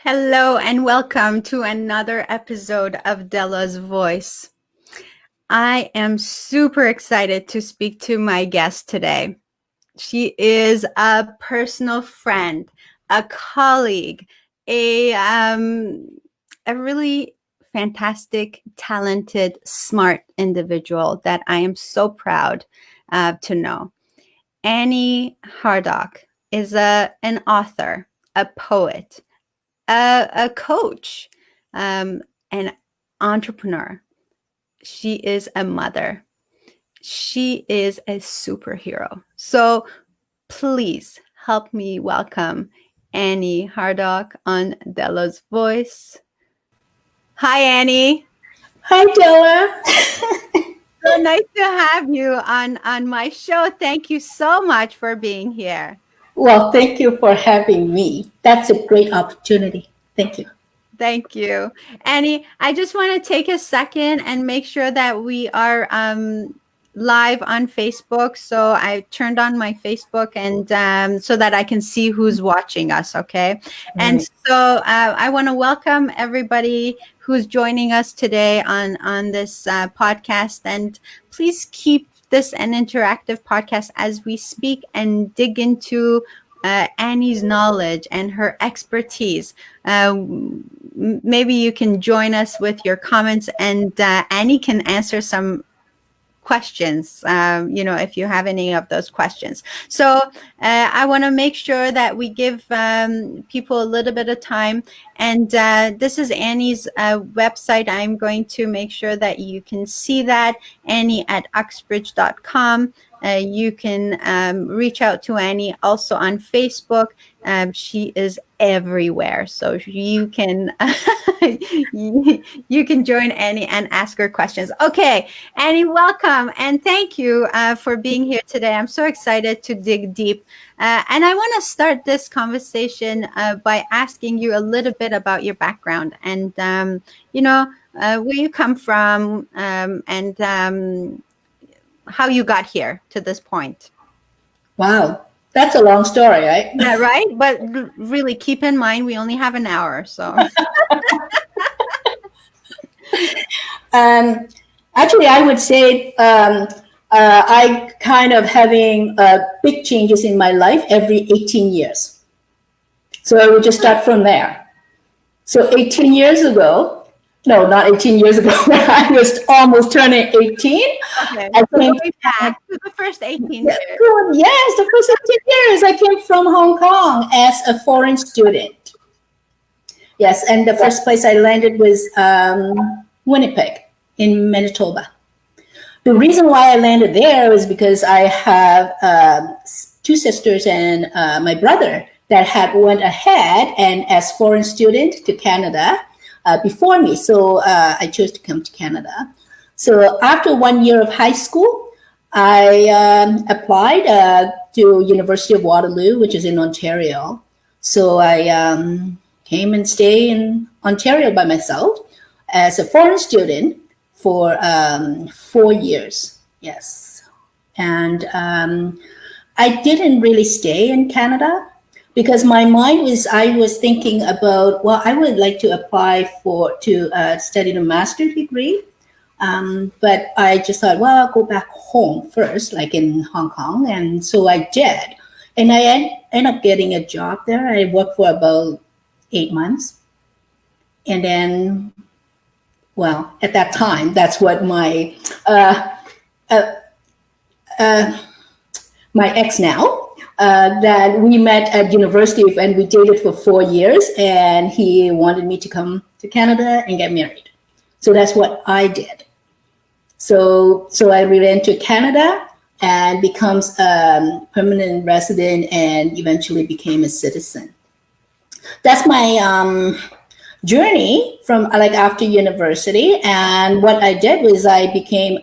Hello and welcome to another episode of Dela's Voice. I am super excited to speak to my guest today. She is a personal friend, a colleague, a really fantastic, talented, smart individual that I am so proud to know. Annie Hardock is an author, a poet, a coach, an entrepreneur. She is a mother. She is a superhero. So please help me welcome Annie Hardock on Dela's Voice. Hi, Annie. Hi, Dela. So nice to have you on my show. Thank you so much for being here. Well, thank you for having me. That's a great opportunity. Thank you. Thank you. Annie, I just want to take a second and make sure that we are live on Facebook. So I turned on my Facebook and so that I can see who's watching us. Okay. And so I want to welcome everybody who's joining us today on this podcast. And please keep this an interactive podcast as we speak and dig into Annie's knowledge and her expertise. Maybe you can join us with your comments, and Annie can answer some questions, if you have any of those questions. So I want to make sure that we give people a little bit of time. And this is Annie's website. I'm going to make sure that you can see that, Annie at uxbridge.com. You can reach out to Annie also on Facebook. She is everywhere, so you can you can join Annie and ask her questions. Okay, Annie, welcome and thank you for being here today. I'm so excited to dig deep, and I want to start this conversation by asking you a little bit about your background and where you come from and how you got here to this point. Wow, that's a long story, right? Yeah, right. But really keep in mind, we only have an hour. So actually, I would say I kind of having big changes in my life every 18 years. So I would just start from there. So 18 years ago, no, not 18 years ago, I was almost turning 18. Okay. I So came going back to the first 18 years. Yes, the first 18 years I came from Hong Kong as a foreign student. Yes, and the first place I landed was Winnipeg in Manitoba. The reason why I landed there was because I have two sisters and my brother that had went ahead and as foreign student to Canada before me. So I chose to come to Canada. So after 1 year of high school, I applied to University of Waterloo, which is in Ontario. So I came and stayed in Ontario by myself as a foreign student for 4 years. Yes. And I didn't really stay in Canada because my mind was, I was thinking about, well, I would like to apply to study the master's degree. But I just thought, well, I'll go back home first, like in Hong Kong. And so I did. And I ended up getting a job there. I worked for about 8 months. And then, well, at that time, that's what my my ex now, that we met at university and we dated for 4 years. And he wanted me to come to Canada and get married. So that's what I did. So I ran to Canada and becomes a permanent resident and eventually became a citizen. That's my journey from like after university. And what I did was I became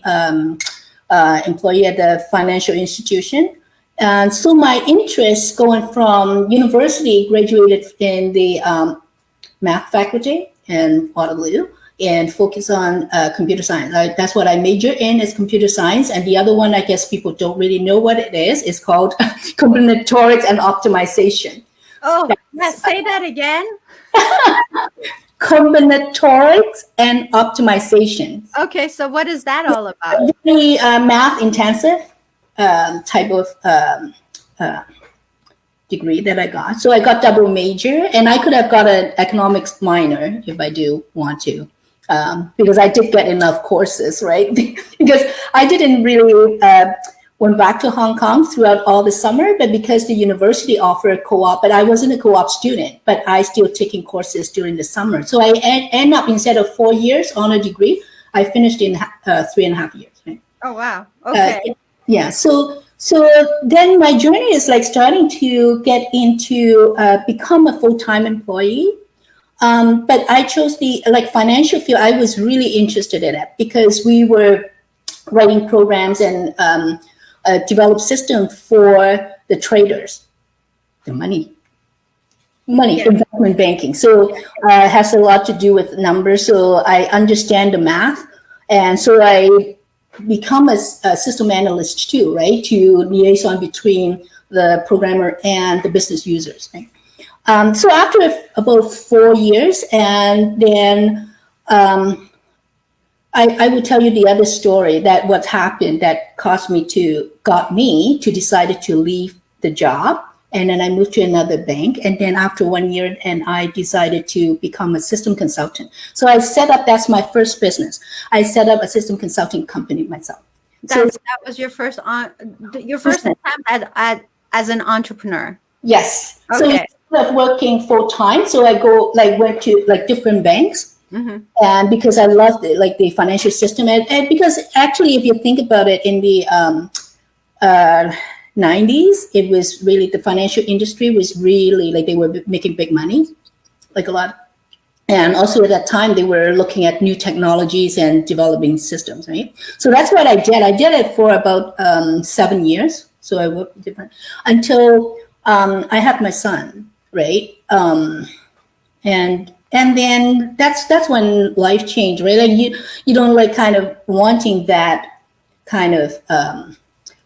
employee at the financial institution. And so my interests going from university, graduated in the math faculty in Waterloo, and focus on computer science. That's what I major in is computer science. And the other one, I guess people don't really know what it is called combinatorics and optimization. Oh, yes, say that again. Combinatorics and optimization. Okay, so what is that all about? Very math intensive type of degree that I got. So I got double major, and I could have got an economics minor if I do want to, because I did get enough courses, right? Because I didn't really went back to Hong Kong throughout all the summer, but because the university offered co-op, but I wasn't a co-op student, but I still taking courses during the summer. So I end up, instead of 4 years on a degree, I finished in 3.5 years. Right? Oh, wow. Okay. Yeah. So then my journey is like starting to get into become a full-time employee. But I chose the like financial field. I was really interested in it because we were writing programs and develop system for the traders, the money investment banking. So it has a lot to do with numbers. So I understand the math, and so I become a system analyst too, right? To liaison between the programmer and the business users. Right? So after about 4 years, and then I will tell you the other story that what happened that got me to decide to leave the job. And then I moved to another bank. And then after 1 year, and I decided to become a system consultant. So I set up, that's my first business. I set up a system consulting company myself. That was your first attempt at as an entrepreneur. Yes. Okay. So instead of working full time, so I went to like different banks. Mm-hmm. And because I loved it, like the financial system, and because actually, if you think about it, in the 90s, it was really, the financial industry was really like, they were making big money, like a lot. And also at that time, they were looking at new technologies and developing systems, right? So that's what I did. I did it for about 7 years. So I worked different until I had my son, right? And then that's when life changed, right? Like you don't like kind of wanting that kind of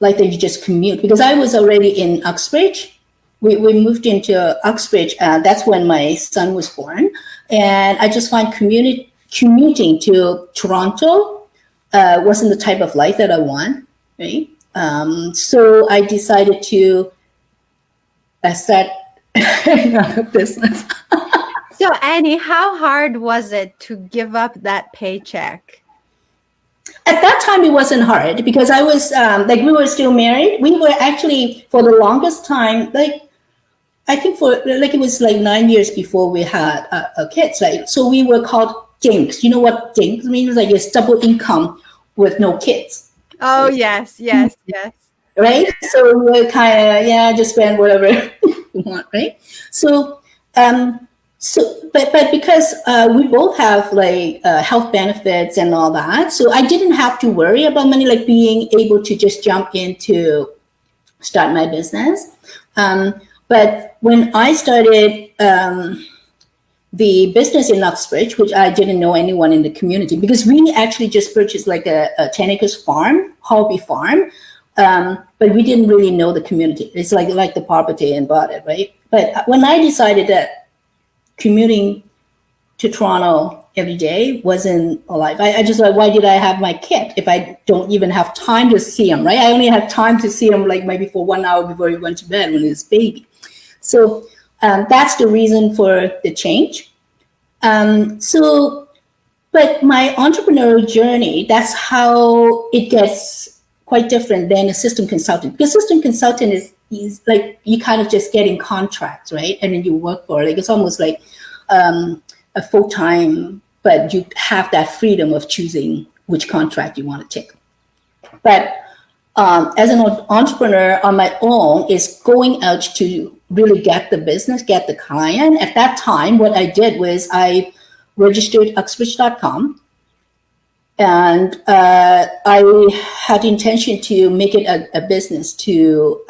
like that you just commute, because I was already in Uxbridge. We moved into Uxbridge. That's when my son was born, and I just find commuting to Toronto wasn't the type of life that I want, right? So I decided to start another business. So Annie, how hard was it to give up that paycheck? At that time, it wasn't hard because I was like, we were still married. We were actually, for the longest time, like, I think for like, it was like 9 years before we had kids, right? So we were called dinks. You know what dinks means? Like, it's double income with no kids. Oh, yes. Right? So we were kind of, just spend whatever you want, right? So, but because we both have like health benefits and all that, so I didn't have to worry about money, like being able to just jump in to start my business. But when I started the business in Uxbridge, which I didn't know anyone in the community, because we actually just purchased like a 10 acres farm, hobby farm, but we didn't really know the community. It's like the property and bought it, right? But when I decided that commuting to Toronto every day wasn't alive. I just like, why did I have my kid if I don't even have time to see him, right? I only had time to see him like maybe for 1 hour before he went to bed when he was baby. So that's the reason for the change. But my entrepreneurial journey, that's how it gets quite different than a system consultant. Because system consultant is like, you kind of just getting contracts, right? And then you work for it. Like, it's almost like a full-time, but you have that freedom of choosing which contract you want to take. But as an entrepreneur on my own, is going out to really get the business, get the client. At that time, what I did was I registered Uxbridge.com. And I had the intention to make it a business to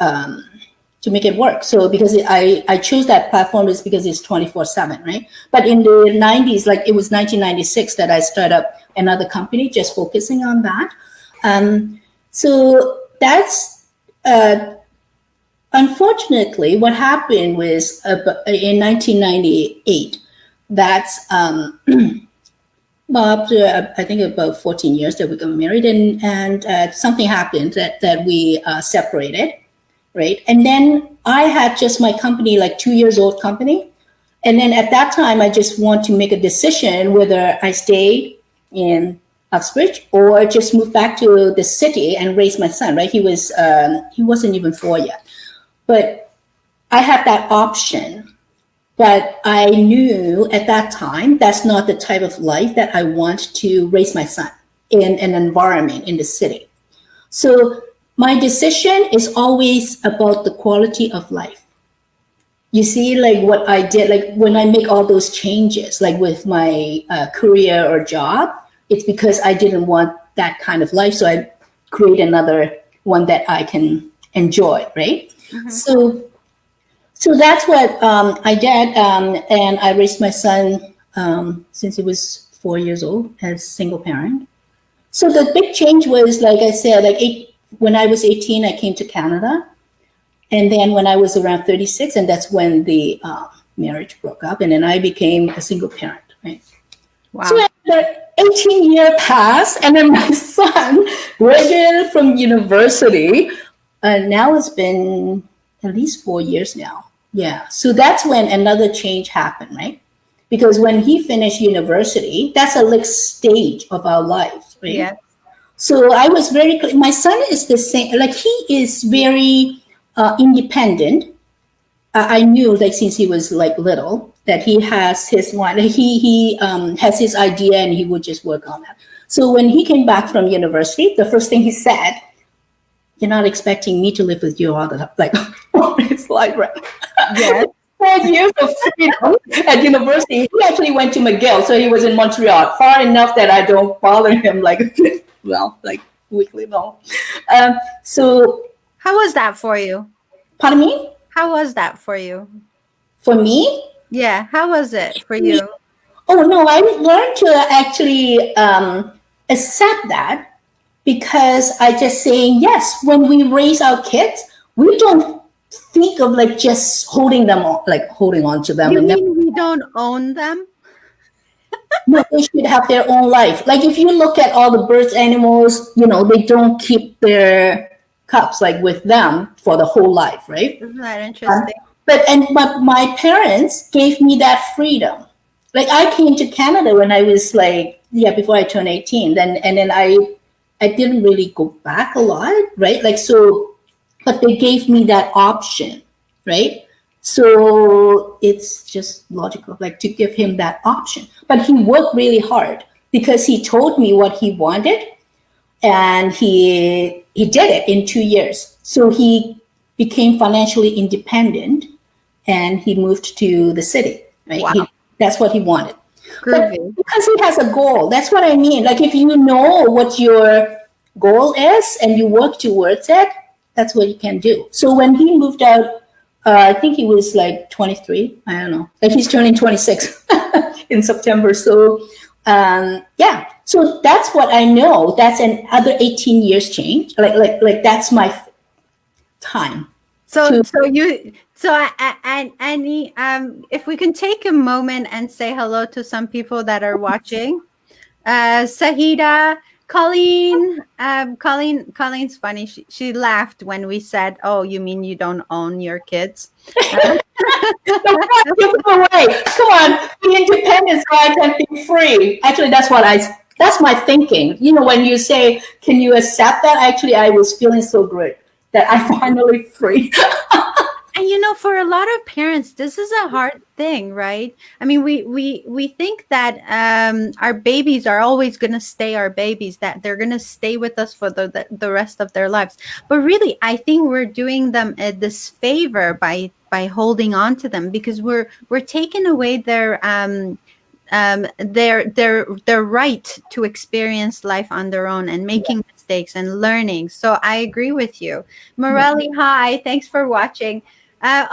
make it work. So because I chose that platform is because it's 24/7, right? But in the 90s, like it was 1996 that I started up another company just focusing on that. So that's, unfortunately, what happened was in 1998, that's well, after I think about 14 years that we got married, and something happened that we separated, right? And then I had just my company, like 2 years old company, and then at that time I just want to make a decision whether I stay in Uxbridge or just move back to the city and raise my son. Right? He wasn't even 4 yet, but I had that option. But I knew at that time that's not the type of life that I want to raise my son in an environment in the city. So my decision is always about the quality of life. You see, like what I did, like when I make all those changes, like with my career or job, it's because I didn't want that kind of life. So I create another one that I can enjoy, right? Mm-hmm. So that's what I did, and I raised my son since he was 4 years old as single parent. So the big change was, like I said, when I was 18, I came to Canada, and then when I was around 36, and that's when the marriage broke up, and then I became a single parent. Right. Wow. So the 18-year passed, and then my son graduated from university, and now it's been at least 4 years now. Yeah, so that's when another change happened, right? Because when he finished university, that's a next stage of our life, right? Yeah. So I was very clear. My son is the same, like he is very independent. I knew, like since he was like little, that he has his one. He has his idea, and he would just work on that. So when he came back from university, the first thing he said, "You're not expecting me to live with you all the time." Like, it's like, right? Yes. 4 years of freedom at university. He actually went to McGill, so he was in Montreal, far enough that I don't bother him like, well, like weekly, no. So, how was that for you? Pardon me? How was that for you? For me? Yeah, how was it for you? Oh no, I learned to actually accept that, because I just saying yes. When we raise our kids, we don't think of like just holding them on, like holding on to them. You mean we don't own them? No, they should have their own life. Like if you look at all the birds, animals, they don't keep their cubs like with them for the whole life, right? Isn't that interesting? But my parents gave me that freedom. Like I came to Canada when I was like, before I turned 18. Then I didn't really go back a lot, right? Like so. But they gave me that option, right? So it's just logical, like to give him that option. But he worked really hard because he told me what he wanted, and he did it in 2 years. So he became financially independent, and he moved to the city, right? Wow. That's what he wanted. But because he has a goal, that's what I mean. Like if you know what your goal is and you work towards it, that's what you can do. So when he moved out, I think he was like 23. I don't know. Like he's turning 26 in September. So So that's what I know. That's another 18 years change. Like that's my time. Annie, if we can take a moment and say hello to some people that are watching. Sahida, Colleen's funny. She laughed when we said, "Oh, you mean you don't own your kids?" Give them away. Come on, be independent so I can be free. Actually, that's my thinking. When you say, "Can you accept that?" Actually, I was feeling so good that I'm finally free. And for a lot of parents, this is a hard thing, right? I mean, we think that our babies are always going to stay our babies, that they're going to stay with us for the rest of their lives. But really, I think we're doing them a disfavor by holding on to them, because we're taking away their right to experience life on their own and making mistakes and learning. So I agree with you. Morelli, hi, thanks for watching.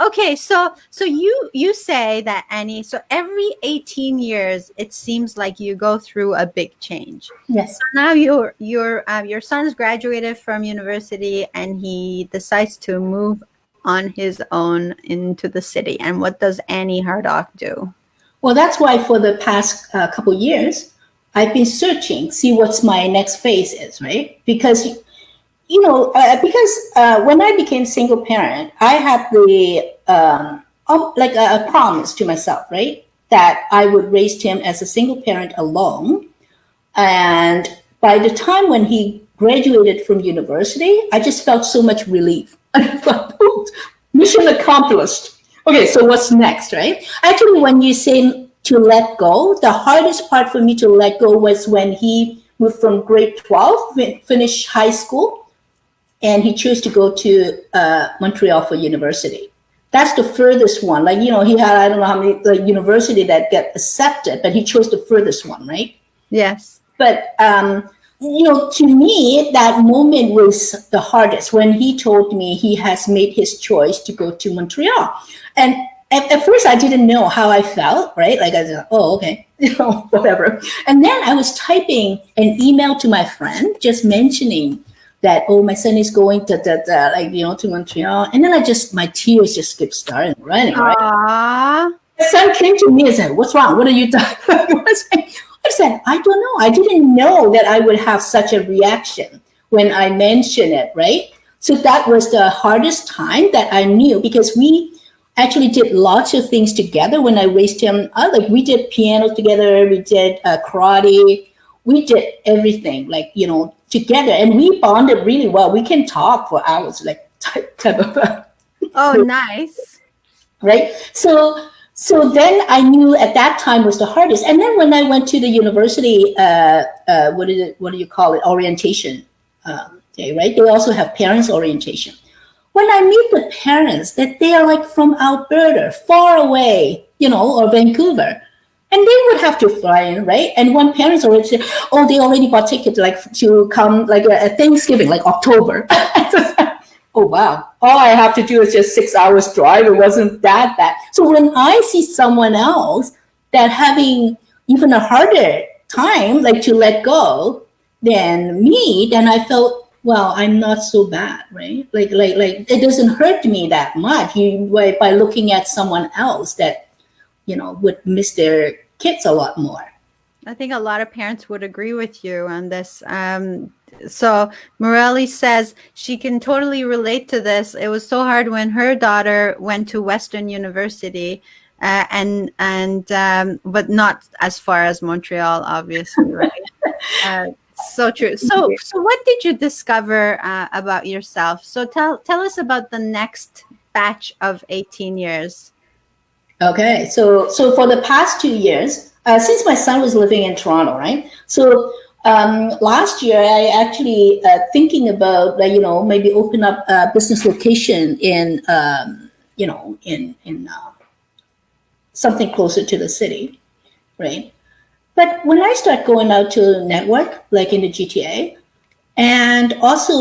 Okay, so you say that, Annie, so every 18 years it seems like you go through a big change. Yes. So now your son's graduated from university and he decides to move on his own into the city. And what does Annie Hardock do? Well, that's why for the past couple years, I've been searching, see what's my next phase is, right? Because when I became single parent, I had the like a promise to myself, right, that I would raise him as a single parent alone. And by the time when he graduated from university, I just felt so much relief. I thought, "Oh, mission accomplished." Okay, so what's next, right? Actually, when you say to let go, the hardest part for me to let go was when he moved from grade 12, finished high school, and he chose to go to Montreal for university. That's the furthest one. Like, he had, I don't know how many like university that get accepted, but he chose the furthest one, right? Yes. But, to me, that moment was the hardest when he told me he has made his choice to go to Montreal. And at first, I didn't know how I felt, right? Like, I said, oh, okay, whatever. And then I was typing an email to my friend, just mentioning that, oh, my son is going to Montreal. And then my tears just started running, right? Aww. My son came to me and said, what's wrong? What are you doing? I said, I don't know. I didn't know that I would have such a reaction when I mentioned it, right? So that was the hardest time that I knew, because we actually did lots of things together when I raised him. Like, we did piano together, we did karate, we did everything, together, and we bonded really well. We can talk for hours, like type of. Oh, nice. Right. So then I knew at that time was the hardest. And then when I went to the university, what do you call it? Orientation day, right? They also have parents orientation. When I meet the parents, that they are like from Alberta, far away, or Vancouver, and they would have to fly in, right? And one parents already said, oh, they already bought tickets to come at Thanksgiving, like October. Oh, wow. All I have to do is just 6 hours drive. It wasn't that bad. So when I see someone else that having even a harder time, like to let go than me, then I felt, well, I'm not so bad, right? Like it doesn't hurt me that much by looking at someone else that, would miss their kids a lot more. I think a lot of parents would agree with you on this. So Morelli says she can totally relate to this. It was so hard when her daughter went to Western University, but not as far as Montreal, obviously, right? So true. So what did you discover about yourself? So tell us about the next batch of 18 years. Okay, so for the past 2 years, since my son was living in Toronto, right? So last year, I actually thinking about maybe open up a business location in something closer to the city, right? But when I start going out to network, like in the GTA, and also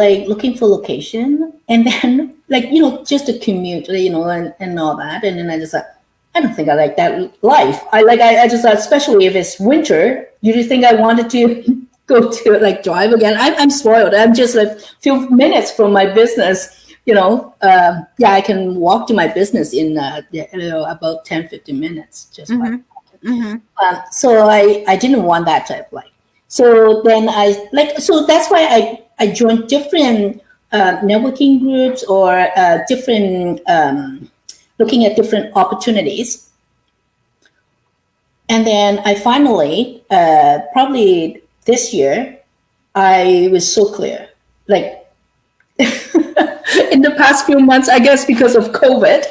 like looking for location, and then just a commute, and all that, and then I just I don't think I like that life. I just thought, especially if it's winter, you think I wanted to go to drive again? I'm spoiled. I'm just a few minutes from my business. I can walk to my business in about 10-15 minutes just by so I didn't want that type of life. So then so that's why I joined different networking groups or different looking at different opportunities. And then I finally, probably this year, I was so clear. Like in the past few months, I guess because of COVID,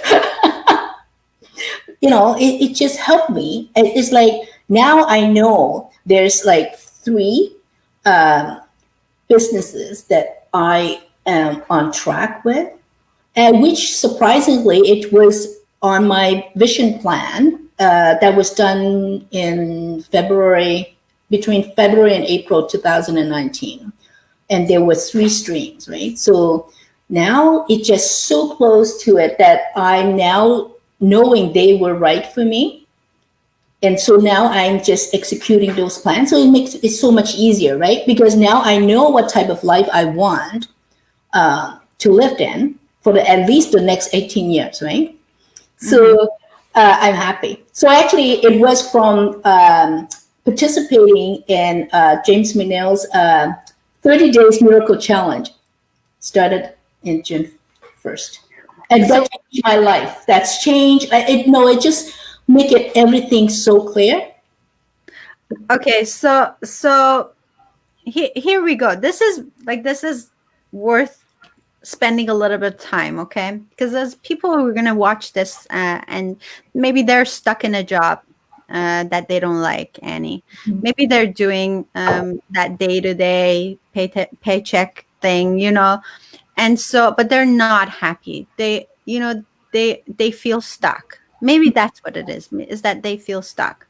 it just helped me. It's like now I know there's like 3 businesses that I am on track with, and which surprisingly it was on my vision plan that was done in between February and April 2019, and there were 3 streams, right? So now it's just so close to it that I'm now knowing they were right for me. And so now I'm just executing those plans. So it makes it so much easier, right? Because now I know what type of life I want to live in for at least the next 18 years, right? So I'm happy. So actually, it was from participating in James McNeil's 30 Days Miracle Challenge. Started in June 1st. And So that changed my life. That's changed. It just make it everything so clear. okay, so here we go. This is worth spending a little bit of time, okay? Because there's people who are going to watch this and maybe they're stuck in a job that they don't like, Annie. Maybe they're doing that day-to-day paycheck thing, and so, but they're not happy. They feel stuck. Maybe that's what it is that they feel stuck.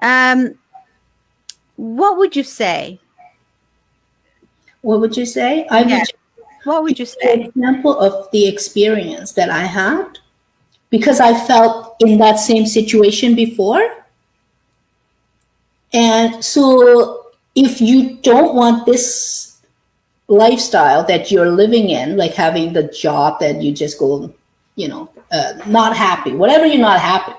um what would you say? What would you say? I Yeah, would what would you give you an say? example of the experience that I had because I felt in that same situation before. And so if you don't want this lifestyle that you're living in, like having the job that you just go, not happy, whatever you're not happy,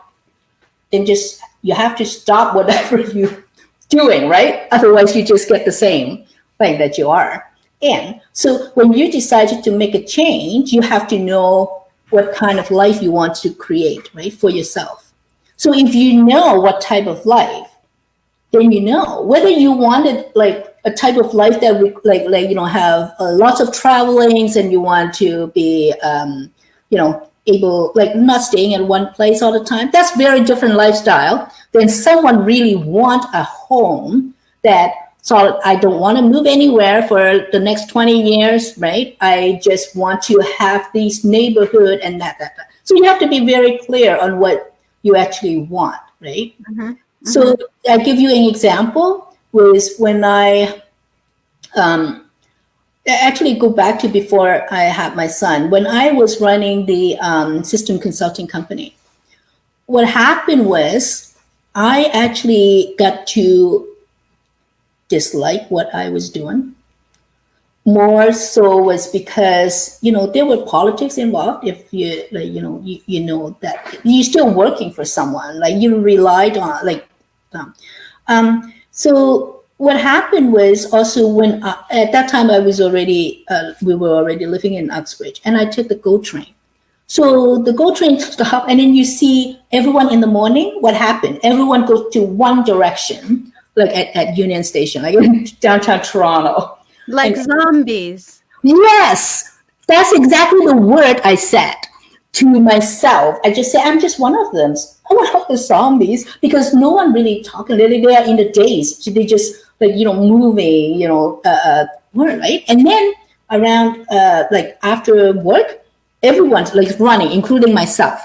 then just you have to stop whatever you're doing, right? Otherwise, you just get the same thing that you are in. So when you decided to make a change, you have to know what kind of life you want to create, right, for yourself. So if you know what type of life, then you know whether you wanted like a type of life that we have lots of travelings and you want to be able, like, not staying at one place all the time. That's very different lifestyle than someone really want a home that, so I don't want to move anywhere for the next 20 years, right? I just want to have this neighborhood and that. So you have to be very clear on what you actually want, right? Mm-hmm. So I give you an example was when I actually go back to before I had my son. When I was running the system consulting company, what happened was I actually got to dislike what I was doing. More so was because there were politics involved. If you you know that you're still working for someone, like you relied on so what happened was also when at that time I was already we were already living in Uxbridge, and I took the GO train. So the GO train stopped, and then you see everyone in the morning. What happened? Everyone goes to one direction, like at Union Station, like in downtown Toronto. Like And zombies. yes, that's exactly the word I said to myself. I just say I'm just one of them. I'm one of the zombies because no one really talking. They are in the days. They just moving, right? And then around like after work, everyone's like running, including myself.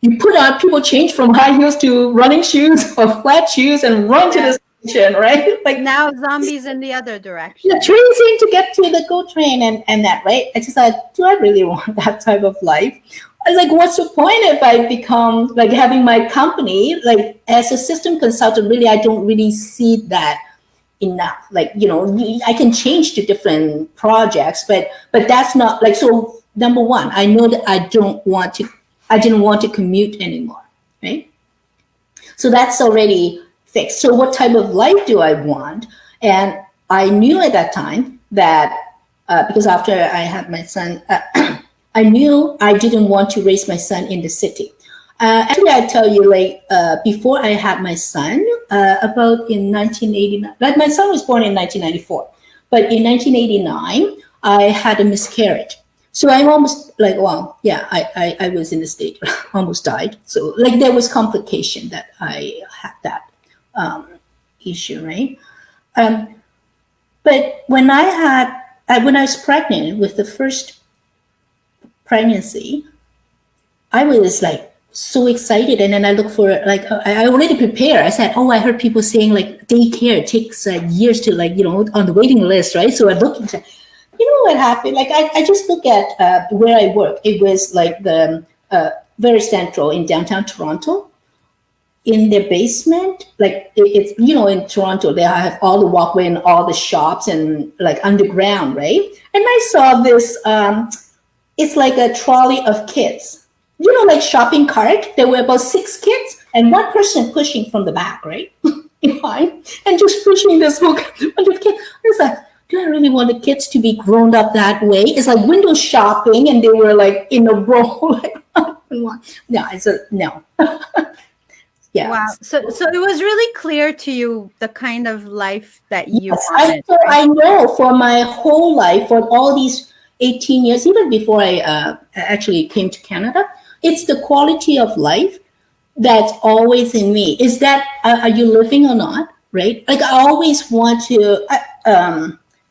You put on people change from high heels to running shoes or flat shoes and run to the station, right? Like Now zombies in the other the direction. tracing to get to the GO train and that, right? I just like, do I really want that type of life? I was like, what's the point if I become like having my company, like as a system consultant, really, I don't really see that enough. Like, I can change to different projects, but that's not like, so number one, I know that I didn't want to commute anymore, right? So that's already fixed. So what type of life do I want? And I knew at that time that because after I had my son, I knew I didn't want to raise my son in the city. Actually, I tell you, like before I had my son, about in 1989, like my son was born in 1994, but in 1989, I had a miscarriage. So I'm almost like, well, yeah, I was in the state, almost died. So like there was complication that I had that issue, right? But when when I was pregnant with the first pregnancy, I was like so excited, and then I look for like I already prepared. I said, oh, I heard people saying like daycare takes years to on the waiting list, right? So I looked and said, what happened? Like I just look at where I work. It was like the very central in downtown Toronto. In their basement, like it's in Toronto, they have all the walkway and all the shops and like underground, right? And I saw this. It's like a trolley of kids. like shopping cart. There were about 6 kids and one person pushing from the back, right? Behind, and just pushing this whole bunch of kids. I was like, do I really want the kids to be grown up that way? It's like window shopping, and they were like in a row. Like, no, I said no. Yeah. Wow. So it was really clear to you the kind of life that you Yes, wanted. I know for my whole life, for all these 18 years, even before I actually came to Canada, it's the quality of life that's always in me. Is that are you living or not? Right? Like I always want to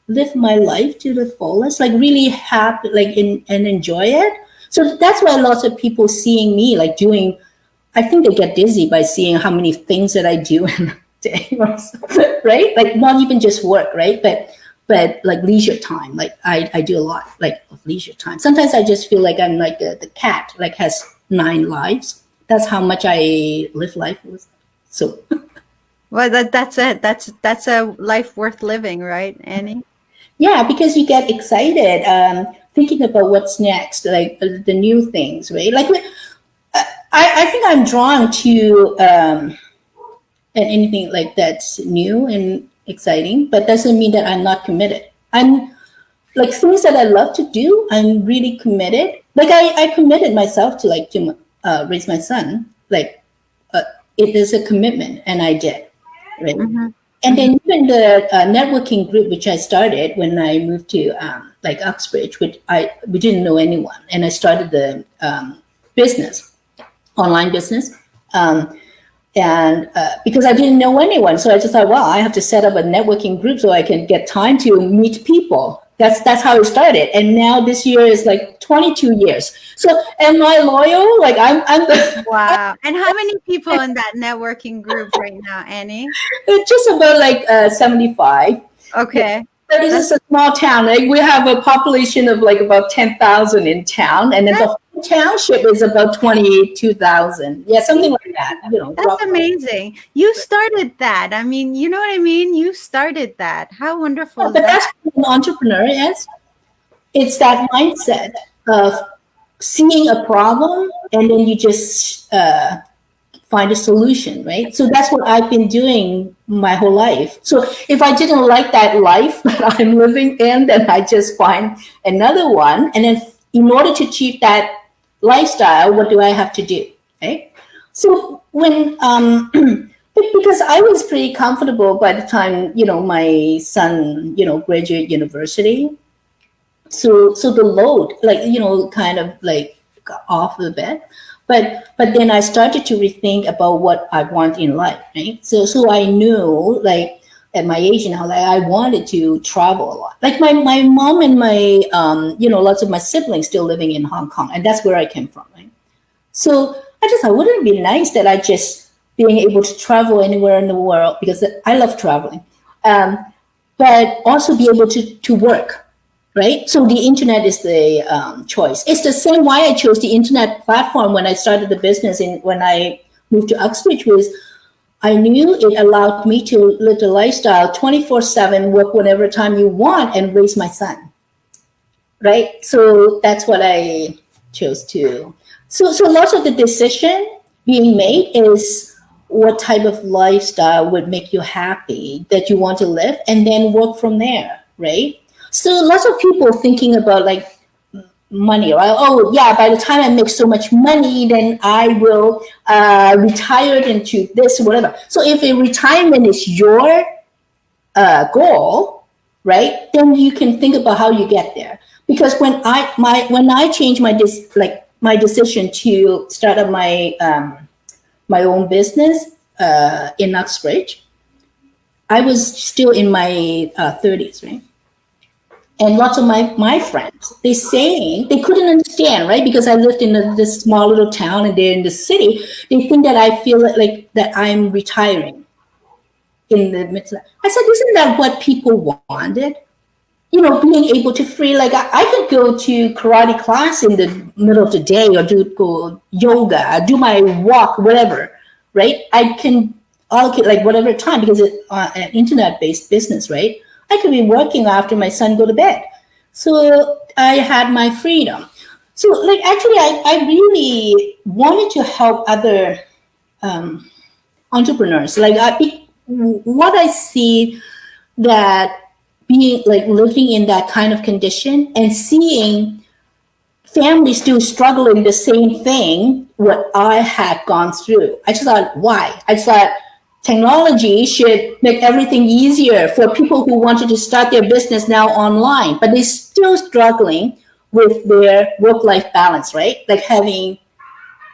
live my life to the fullest, like really happy, like and enjoy it. So that's why lots of people seeing me like doing. I think they get dizzy by seeing how many things that I do in a day, right? Like not even just work, right? But like leisure time. Like I do a lot like of leisure time. Sometimes I just feel like I'm like the cat, like has 9 lives. That's how much I live life with. So, Well, that's it. That's a life worth living, right, Annie? yeah, because you get excited thinking about what's next, like the new things, right? Like I think I'm drawn to anything like that's new and exciting, but doesn't mean that I'm not committed. I'm like things that I love to do. I'm really committed. Like I committed myself to like to raise my son. Like it is a commitment, and I did. Right. Mm-hmm. And then even the networking group, which I started when I moved to like Uxbridge, which we didn't know anyone, and I started the business, online business, and because I didn't know anyone, so I just thought, well, I have to set up a networking group so I can get time to meet people. That's how it started, and now this year is like 22 years. So am I loyal? Like I'm the Wow. And how many people in that networking group right now, Annie? it's just about like 75. Okay. But this is a small town. Like we have a population of like about 10,000 in town, and then the whole township is about 22,000. Yeah, something like that. That's roughly. amazing. You started that. I mean, you know what I mean? You started that. How wonderful is But that? that's what an entrepreneur is. It's that mindset of seeing a problem and then you just find a solution, right? So that's what I've been doing my whole life. So if I didn't like that life that I'm living in, then I just find another one. And then in order to achieve that lifestyle, what do I have to do? Right? So when because I was pretty comfortable by the time, my son, graduate university. So the load, like, kind of like got off a bit. But then I started to rethink about what I want in life, right? So I knew, like, at my age now, like I wanted to travel a lot. Like my mom and my lots of my siblings still living in Hong Kong, and that's where I came from, right? So I just thought, wouldn't it be nice that I just being able to travel anywhere in the world, because I love traveling, but also be able to work, right? So the internet is the choice. It's the same why I chose the internet platform when I started the business when I moved to Uxbridge, was I knew it allowed me to live the lifestyle 24/7, work whenever time you want, and raise my son, right? So that's what I chose to. So lots of the decision being made is what type of lifestyle would make you happy that you want to live, and then work from there, right? So lots of people thinking about like money, right? Oh yeah, by the time I make so much money, then I will retire into this, whatever. So if a retirement is your goal, right, then you can think about how you get there. Because when I changed my decision to start up my my own business in Uxbridge, I was still in my 30s, right? And lots of my friends, they couldn't understand, right? Because I lived in this small little town and they're in the city. They think that I feel like that I'm retiring in the midst of that. I said, isn't that what people wanted? Being able to free, like I could go to karate class in the middle of the day, or go yoga, do my walk, whatever, right? I can allocate like whatever time, because it's an internet-based business, right? I could be working after my son go to bed. So I had my freedom. So, like, actually, I really wanted to help other um, entrepreneurs. Like, what I see that being like living in that kind of condition and seeing families still struggling the same thing what I had gone through. I just thought, why? I just thought technology should make everything easier for people who wanted to start their business now online, but they're still struggling with their work-life balance, right? Like having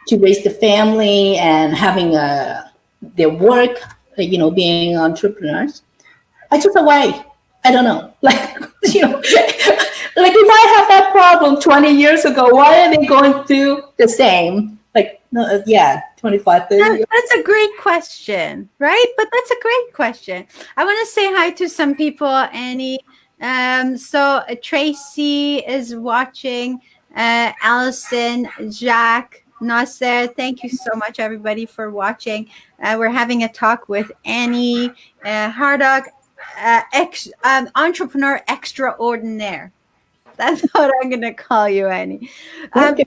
to raise the family and having their work, being entrepreneurs. I took away. I don't know. Like, like if I had that problem 20 years ago, why are they going through the same? Like, no, yeah, 25, 30 years. That's a great question, right? But that's a great question. I want to say hi to some people, Annie. Tracy is watching, Allison, Jacques, Nasser. Thank you so much, everybody, for watching. We're having a talk with Annie Hardock, entrepreneur extraordinaire. That's what I'm going to call you, Annie. Okay.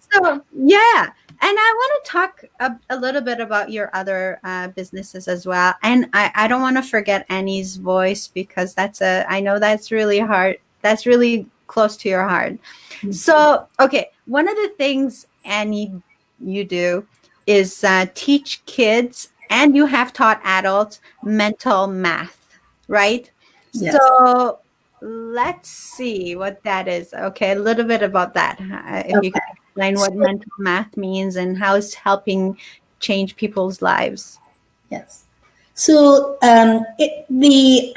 Yeah. And I want to talk a little bit about your other businesses as well. And I don't want to forget Annie's voice, because I know that's really hard. That's really close to your heart. So, okay. One of the things, Annie, you do is teach kids, and you have taught adults, mental math, right? Yes. So let's see what that is. Okay, a little bit about that. If you Okay. can explain what mental math means and how it's helping change people's lives. Yes. So the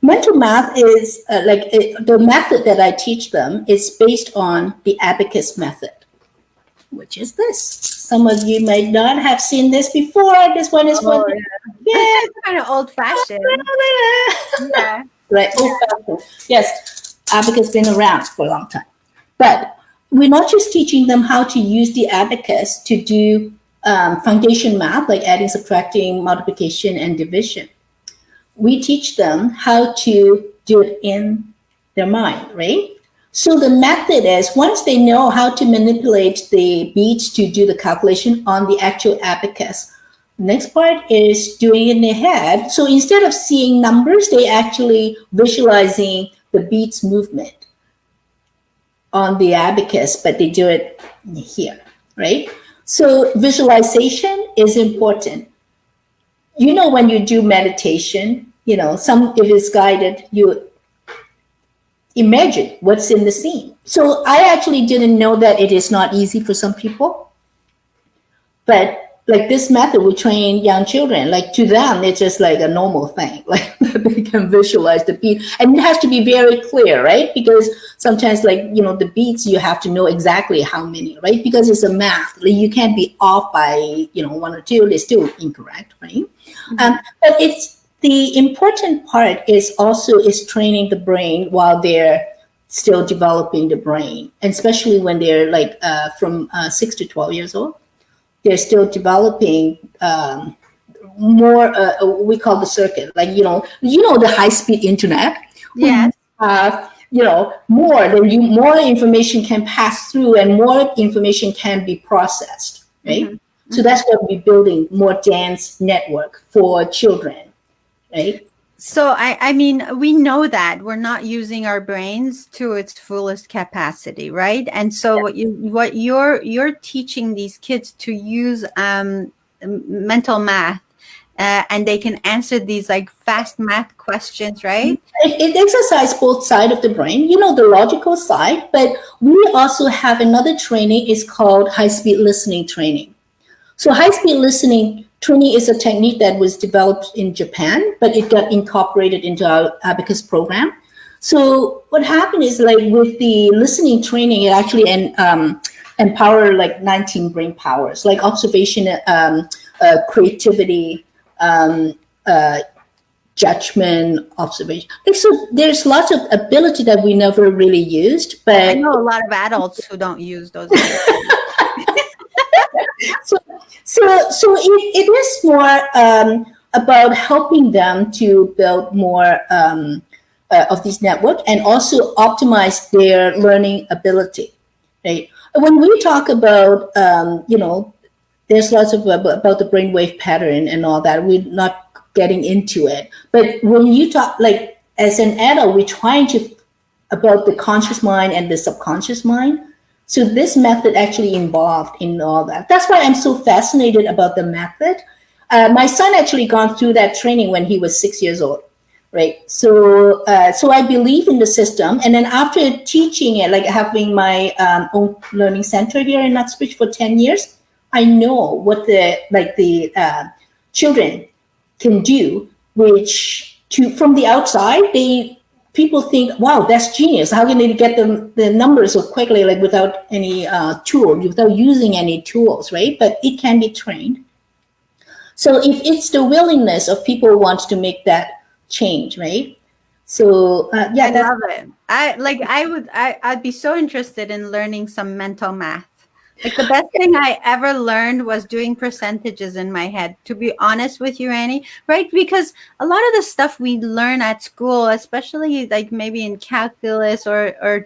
mental math is the method that I teach them is based on the abacus method, which is this. Some of you might not have seen this before. This one is Oh, for yeah. It's kind of old fashioned. Yeah. right. Old-fashioned. Yes, abacus been around for a long time, but we're not just teaching them how to use the abacus to do foundation math like adding, subtracting, multiplication, and division. We teach them how to do it in their mind, right? So the method is, once they know how to manipulate the beads to do the calculation on the actual abacus, next part is doing it in their head. So instead of seeing numbers, they actually visualizing the beads movement on the abacus, but they do it here, right? So visualization is important. When you do meditation, some if it's guided, you imagine what's in the scene. So I actually didn't know that it is not easy for some people, but like this method, we train young children. Like to them, it's just like a normal thing. Like they can visualize the beat, and it has to be very clear, right? Because sometimes, the beats, you have to know exactly how many, right? Because it's a math. Like you can't be off by one or two. They're still incorrect, right? But it's the important part is training the brain while they're still developing the brain, and especially when they're from 6 to 12 years old. They're still developing more. We call the circuit, the high speed internet. Yes. More information can pass through, and more information can be processed, right? Mm-hmm. So that's what we're building, more dense network for children, right? So I mean, we know that we're not using our brains to its fullest capacity, right? And so what you're teaching these kids to use mental math, and they can answer these like fast math questions, right? It exercises both sides of the brain, the logical side, but we also have another training. It's called high-speed listening training. So high-speed listening training is a technique that was developed in Japan, but it got incorporated into our abacus program. So what happened is, like with the listening training, it actually empower 19 brain powers, like observation, creativity, judgment, observation. So there's lots of ability that we never really used. But I know a lot of adults who don't use those. So it is more about helping them to build more of this network and also optimize their learning ability, right? When we talk about, there's lots of about the brainwave pattern and all that. We're not getting into it, but when you talk, like as an adult, we're trying to about the conscious mind and the subconscious mind. So this method actually involved in all that. That's why I'm so fascinated about the method. My son actually gone through that training when he was 6 years old, right? So I believe in the system, and then after teaching it, like having my own learning center here in Uxbridge for 10 years, I know what the children can do, which from the outside people think, wow, that's genius. How can they get the numbers so quickly, like without any tool, without using any tools, right? But it can be trained. So if it's the willingness of people who want to make that change, right? So I love it. I'd be so interested in learning some mental math. Like the best thing I ever learned was doing percentages in my head, to be honest with you, Annie, right? Because a lot of the stuff we learn at school, especially like maybe in calculus or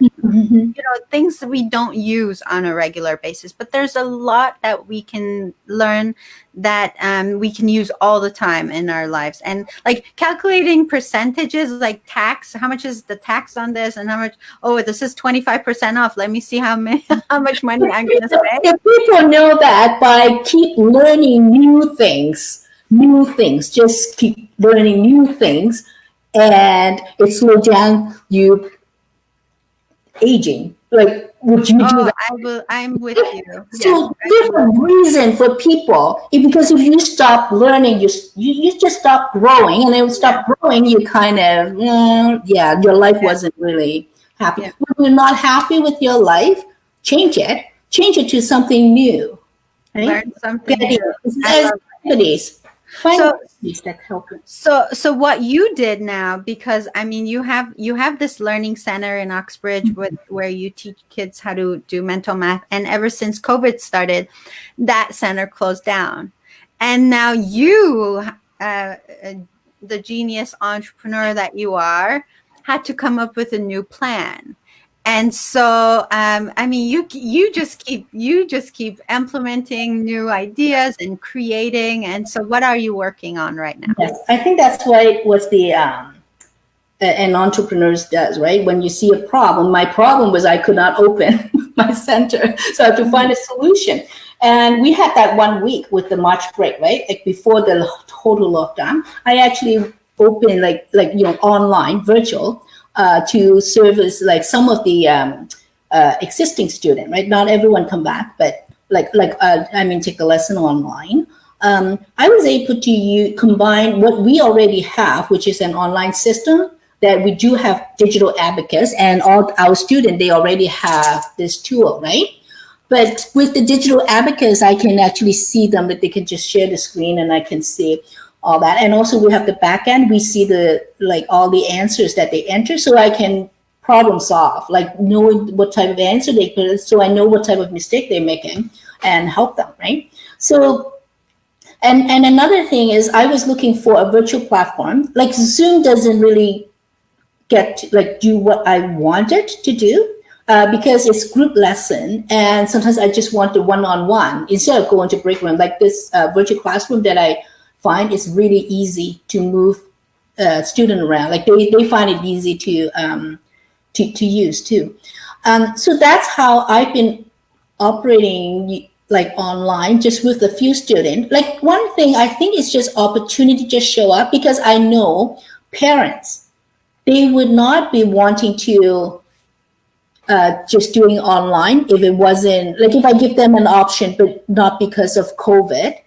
things that we don't use on a regular basis, but there's a lot that we can learn that we can use all the time in our lives. And like calculating percentages, like tax, how much is the tax on this, and how much, oh, this is 25% off, let me see how much money I'm gonna spend. If people know that by keep learning new things, just keep learning new things, and it slows down you aging. Like, would you do that? I'm with you. So different reason for people, because if you stop learning, you just stop growing, and then stop growing, you kind of, your life wasn't really happy. Yeah. When you're not happy with your life, change it to something new. Right? Learn something new. Find activities that help you. So what you did now, because I mean you have this learning center in Uxbridge where you teach kids how to do mental math, and ever since COVID started, that center closed down, and now you, the genius entrepreneur that you are, had to come up with a new plan. And so, I mean, you just keep implementing new ideas and creating. And so, what are you working on right now? Yes, I think that's what the an entrepreneur does, right? When you see a problem, my problem was I could not open my center, so I have to find a solution. And we had that 1 week with the March break, right? Like before the total lockdown, I actually opened like online, virtual. To service like some of the existing student, right? Not everyone come back, but take a lesson online. I was able to combine what we already have, which is an online system that we do have digital abacus, and all our students, they already have this tool, right? But with the digital abacus, I can actually see them, that they can just share the screen and I can see all that. And also we have the back end. We see all the answers that they enter, so I can problem solve, like knowing what type of answer they put, so I know what type of mistake they're making and help them, right? So, and another thing is I was looking for a virtual platform. Like Zoom doesn't really get to do what I wanted to do. Because it's group lesson, and sometimes I just want the one-on-one instead of going to break room. Like this virtual classroom that I find is really easy to move student around. Like they find it easy to use too. So that's how I've been operating, like online, just with a few students. Like one thing I think is just opportunity just show up, because I know parents, they would not be wanting to just doing online if it wasn't, like if I give them an option, but not because of COVID,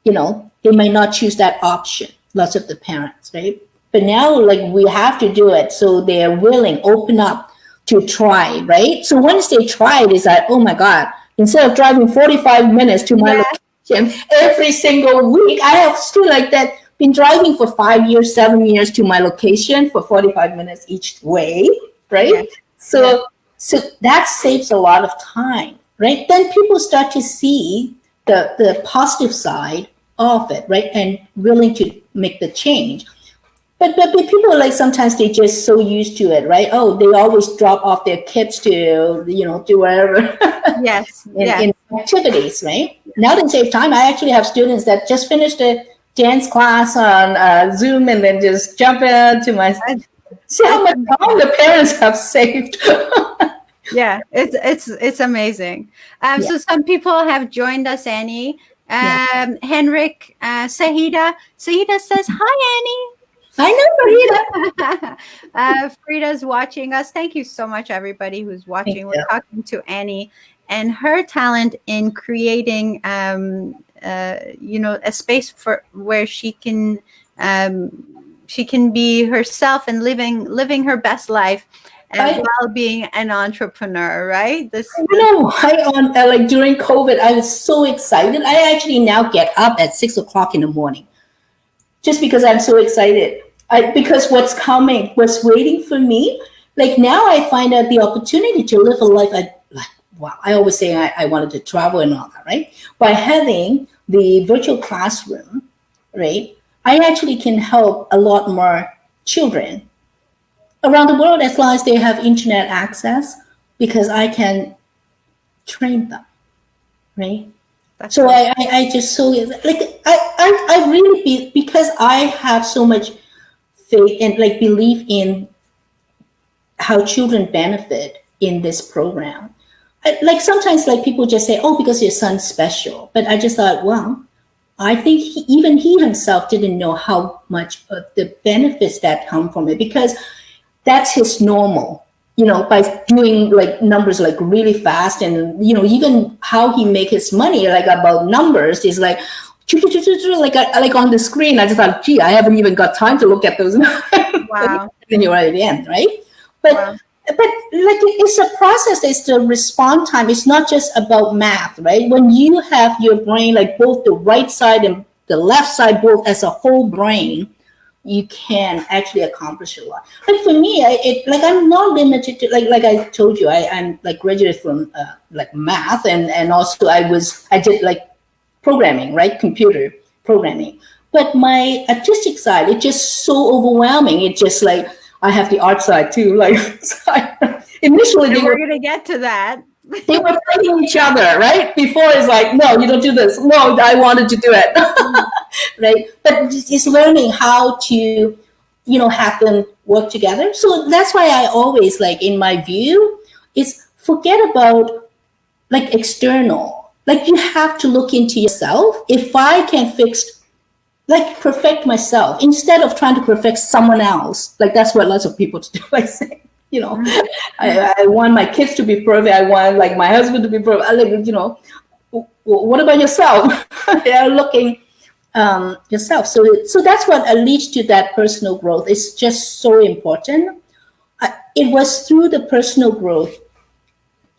they might not choose that option, lots of the parents, right? But now, like, we have to do it, so they're willing, open up to try, right? So once they try it, it's like, oh my God, instead of driving 45 minutes to my location every single week, I have still like that, been driving for 5 years, 7 years to my location for 45 minutes each way, right? Yeah. So that saves a lot of time, right? Then people start to see the positive side of it, right? And willing to make the change. but people like sometimes they just so used to it, right? Oh, they always drop off their kids to do whatever Yes, yes. in activities, right? Now to save time, I actually have students that just finished a dance class on Zoom and then just jump into my. That- See how That's much time amazing. the parents have saved. Yeah, it's amazing. Yeah, So some people have joined us, Annie. yeah. Henrik, Sahida says hi, I know, Farida. Annie. Frida's watching us. Thank you so much, everybody who's Thank watching. We're you. talking to Annie and her talent in creating, a space for where she can be herself and living her best life, I while being an entrepreneur, right? You know, like during COVID, I was so excited. I actually now get up at 6 o'clock in the morning just because I'm so excited. Because what's coming, what's waiting for me. Like now, I find out the opportunity to live a life. Wow. I always say I wanted to travel and all that, right? By having the virtual classroom, right? I actually can help a lot more children around the world as long as they have internet access because I can train them, right? That's So so I just so like I really because I have so much faith and like belief in how children benefit in this program. Like sometimes like people just say, oh, because your son's special. But I just thought, well, I think even he himself didn't know how much of the benefits that come from it because that's his normal, by doing like numbers like really fast and even how he make his money like about numbers is like like on the screen. I just thought, gee, I haven't even got time to look at those wow, when you're at the end, right? But wow. but like it's a process. It's the response time. It's not just about math, right? When you have your brain like both the right side and the left side both as a whole brain, you can actually accomplish a lot. Like for me, I'm not limited to like I told you, I'm like graduated from like math and also I did like programming, right? Computer programming. But my artistic side, it's just so overwhelming. It's just like I have the art side too. Like so initially And we're gonna get to that. they were fighting each other, right? Before it's like, no, you don't do this. No, I wanted to do it, right? But it's learning how to, have them work together. So that's why I always like, in my view, is forget about like external. Like you have to look into yourself. If I can like perfect myself instead of trying to perfect someone else, like that's what lots of people do. Like say, I want my kids to be perfect. I want like my husband to be perfect. What about yourself? They're looking yourself. So that's what leads to that personal growth. It's just so important. It was through the personal growth.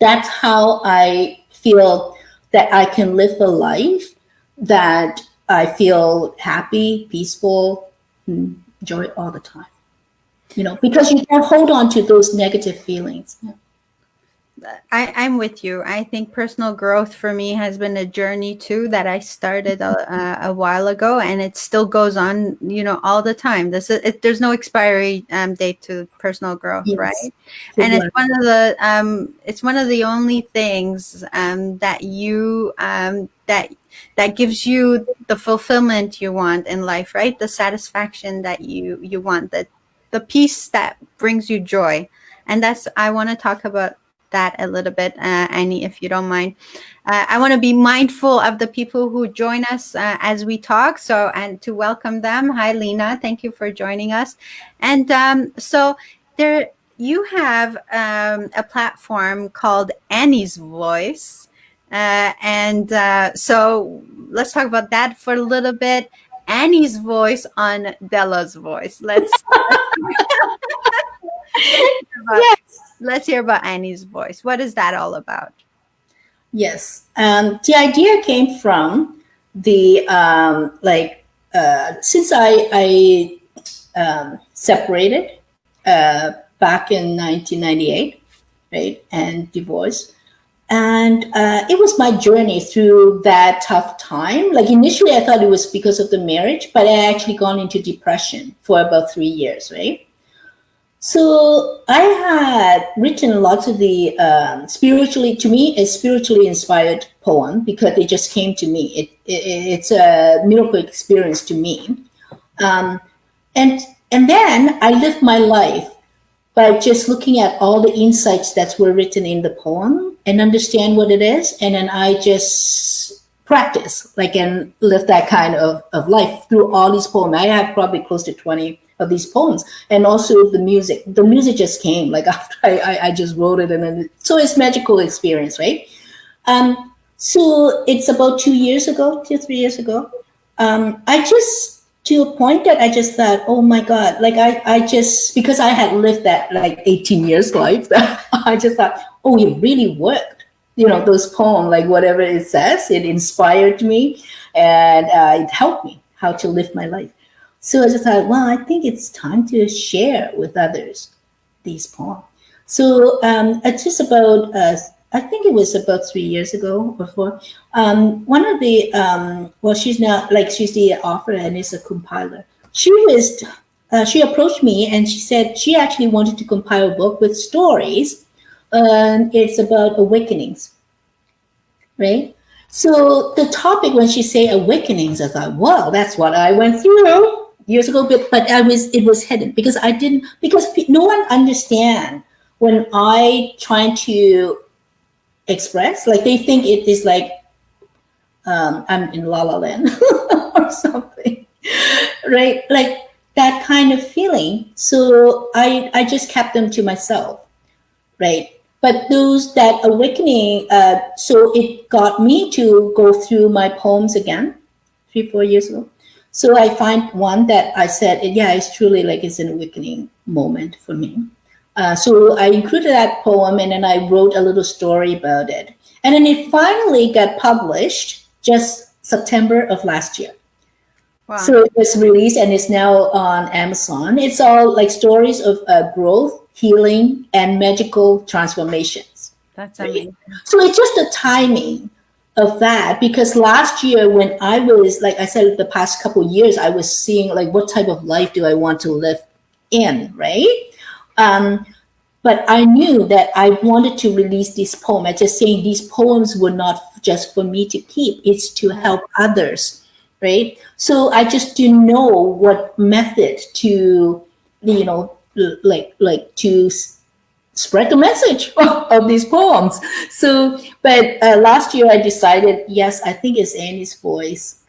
That's how I feel that I can live a life that I feel happy, peaceful, joy all the time. Because you don't hold on to those negative feelings. I'm with you. I think personal growth for me has been a journey too that I started a while ago, and it still goes on, all the time. There's no expiry date to personal growth, Yes. right? And it's one of the only things that you that gives you the fulfillment you want in life, right? The satisfaction that you want, that the peace that brings you joy. And I want to talk about that a little bit, Annie, if you don't mind. I want to be mindful of the people who join us as we talk. So, and to welcome them. Hi, Lena. Thank you for joining us. And so there, you have a platform called Annie's Voice. So let's talk about that for a little bit. Annie's voice on Dela's voice. Let's hear about Annie's voice. What is that all about? Yes. The idea came from the since I separated back in 1998, right, and divorced. And it was my journey through that tough time. Like initially, I thought it was because of the marriage, but I actually gone into depression for about 3 years, right? So I had written lots of the spiritually, to me, a spiritually inspired poem because they just came to me. It's a miracle experience to me. Um, and and then I lived my life by just looking at all the insights that were written in the poem and understand what it is. And then I just practice like and live that kind of life through all these poems. I have probably close to 20 of these poems. And also the music. The music just came like after I just wrote it. And then, so it's magical experience, right? So it's about 2 years ago, 2, 3 years ago. I just, to a point that I just thought, oh my God, like I just, because I had lived that like 18 years life, I just thought, oh, it really worked. You know, those poems, like whatever it says, it inspired me and it helped me how to live my life. So I just thought, well, I think it's time to share with others these poems. So it's just about, I think it was about 3 years ago or four. One of the, well, she's now, like, she's the author and is a compiler. She approached me and she said she actually wanted to compile a book with stories. It's about awakenings, right? So the topic, when she say awakenings, I thought, well, that's what I went through years ago, but it was hidden because I didn't, because no one understand when I trying to express, like they think it is like I'm in La La Land or something, right? Like that kind of feeling. So I just kept them to myself, right? But those, that awakening, so it got me to go through my poems again 3, 4 years ago. So I find one that I said, yeah, it's truly like it's an awakening moment for me. So I included that poem and then I wrote a little story about it. And then it finally got published just September of last year. Wow. So it was released and it's now on Amazon. It's all like stories of growth, healing, and magical transformations. That's amazing. So it's just the timing of that, because last year when I was, like I said, the past couple of years, I was seeing like what type of life do I want to live in, right? But I knew that I wanted to release this poem. I just saying these poems were not just for me to keep, it's to help others, right? So I just didn't know what method to, you know, like to spread the message of these poems. So, but last year I decided, yes, I think it's Annie's voice,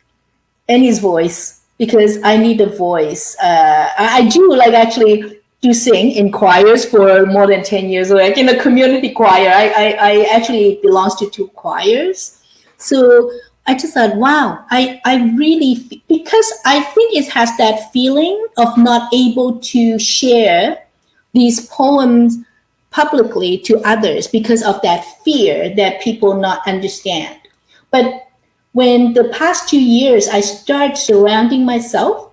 because I need a voice. I do like actually do sing in choirs for more than 10 years, like in a community choir. I actually belongs to 2 choirs. So I just thought, wow, I really, because I think it has that feeling of not able to share these poems publicly to others because of that fear that people not understand. But when the past 2 years, I start surrounding myself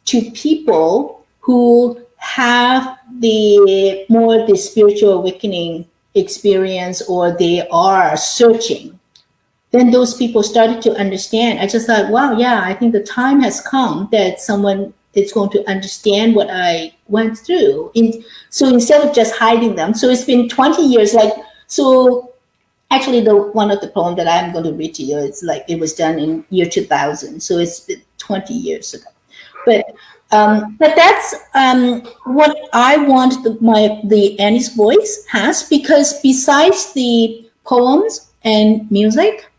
to people who have the spiritual awakening experience, or they are searching, then those people started to understand. I just thought, wow, yeah, I think the time has come that someone is going to understand what I went through. So instead of just hiding them, so it's been 20 years, like, so actually the one of the poem that I'm going to read to you, it's like, it was done in year 2000. So it's been 20 years ago. But that's what I want the Annie's voice has, because besides the poems and music,